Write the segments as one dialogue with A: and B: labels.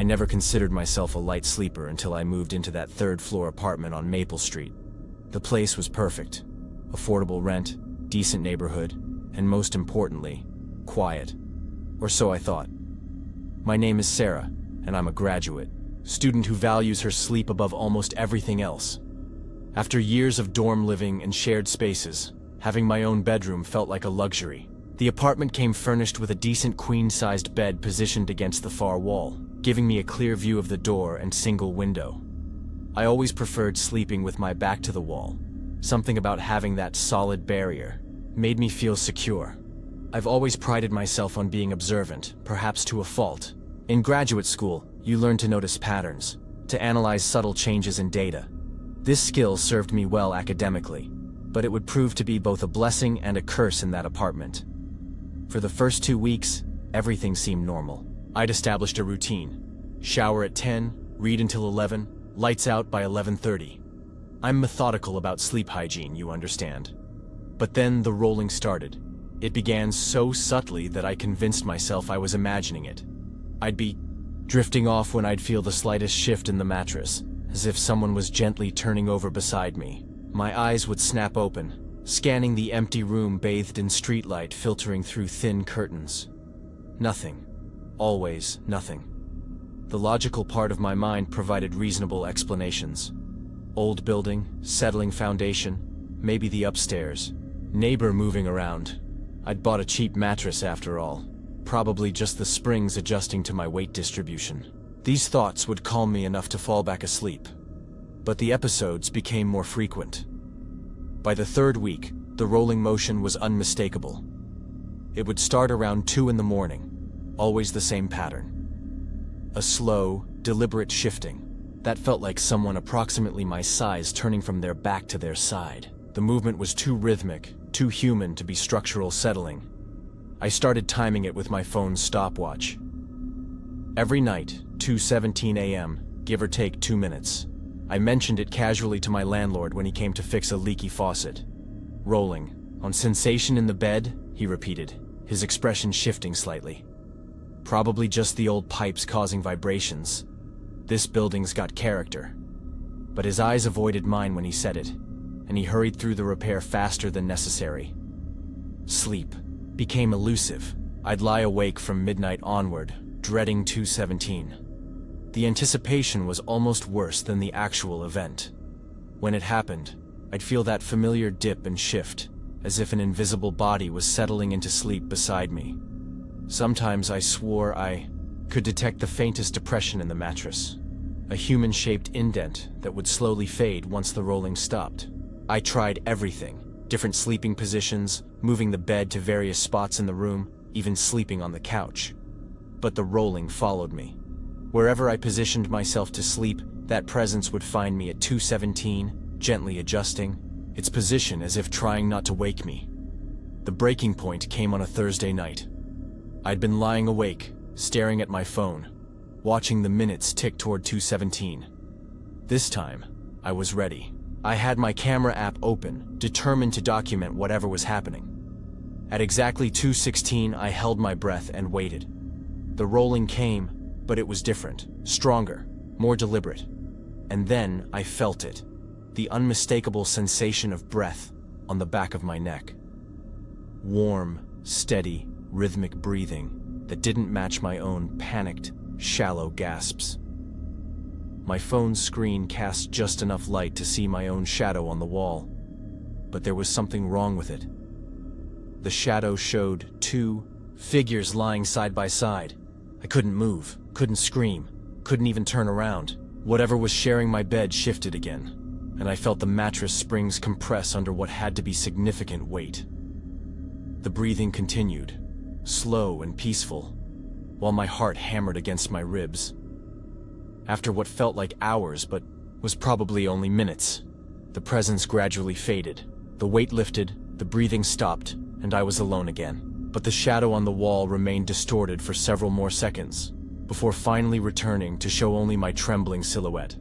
A: never considered myself a light sleeper until I moved into that third-floor apartment on Maple Street. The place was perfect. Affordable rent, decent neighborhood, and most importantly, quiet. Or so I thought. My name is Sarah, and I'm a graduate, student who values her sleep above almost everything else. After years of dorm living and shared spaces, having my own bedroom felt like a luxury. The apartment came furnished with a decent queen-sized bed positioned against the far wall, giving me a clear view of the door and single window. I always preferred sleeping with my back to the wall. Something about having that solid barrier made me feel secure. I've always prided myself on being observant, perhaps to a fault. In graduate school, you learn to notice patterns, to analyze subtle changes in data. This skill served me well academically, but it would prove to be both a blessing and a curse in that apartment. For the first 2 weeks, everything seemed normal. I'd established a routine. Shower at 10, read until 11, lights out by 11:30. I'm methodical about sleep hygiene, you understand. But then the rolling started. It began so subtly that I convinced myself I was imagining it. I'd be drifting off when I'd feel the slightest shift in the mattress, as if someone was gently turning over beside me. My eyes would snap open, scanning the empty room bathed in streetlight filtering through thin curtains. Nothing. Always nothing. The logical part of my mind provided reasonable explanations. Old building, settling foundation, maybe the upstairs. Neighbor moving around. I'd bought a cheap mattress after all. Probably just the springs adjusting to my weight distribution. These thoughts would calm me enough to fall back asleep. But the episodes became more frequent. By the third week, the rolling motion was unmistakable. It would start around 2 in the morning, always the same pattern. A slow, deliberate shifting that felt like someone approximately my size turning from their back to their side. The movement was too rhythmic, too human to be structural settling. I started timing it with my phone's stopwatch. Every night, 2:17 a.m., give or take 2 minutes. I mentioned it casually to my landlord when he came to fix a leaky faucet. Rolling. On sensation in the bed, he repeated, his expression shifting slightly. Probably just the old pipes causing vibrations. This building's got character. But his eyes avoided mine when he said it, and he hurried through the repair faster than necessary. Sleep became elusive. I'd lie awake from midnight onward, dreading 2:17. The anticipation was almost worse than the actual event. When it happened, I'd feel that familiar dip and shift, as if an invisible body was settling into sleep beside me. Sometimes I swore I could detect the faintest depression in the mattress, a human-shaped indent that would slowly fade once the rolling stopped. I tried everything, different sleeping positions, moving the bed to various spots in the room, even sleeping on the couch. But the rolling followed me. Wherever I positioned myself to sleep, that presence would find me at 2:17, gently adjusting, its position as if trying not to wake me. The breaking point came on a Thursday night. I'd been lying awake, staring at my phone, watching the minutes tick toward 2:17. This time, I was ready. I had my camera app open, determined to document whatever was happening. At exactly 2:16, I held my breath and waited. The rolling came, but it was different, stronger, more deliberate. And then I felt it, the unmistakable sensation of breath on the back of my neck. Warm, steady, rhythmic breathing that didn't match my own panicked, shallow gasps. My phone's screen cast just enough light to see my own shadow on the wall, but there was something wrong with it. The shadow showed 2 figures lying side by side. I couldn't move, couldn't scream, couldn't even turn around. Whatever was sharing my bed shifted again, and I felt the mattress springs compress under what had to be significant weight. The breathing continued, slow and peaceful, while my heart hammered against my ribs. After what felt like hours, but was probably only minutes, the presence gradually faded. The weight lifted, the breathing stopped, and I was alone again. But the shadow on the wall remained distorted for several more seconds, before finally returning to show only my trembling silhouette.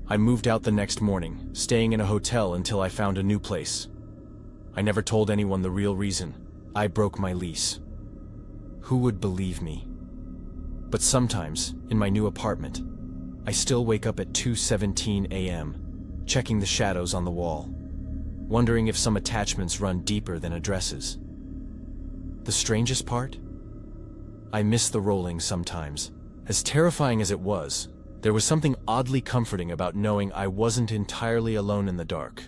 A: I moved out the next morning, staying in a hotel until I found a new place. I never told anyone the real reason. I broke my lease. Who would believe me? But sometimes, in my new apartment, I still wake up at 2:17 a.m., checking the shadows on the wall, wondering if some attachments run deeper than addresses. The strangest part? I miss the rolling sometimes. As terrifying as it was, there was something oddly comforting about knowing I wasn't entirely alone in the dark.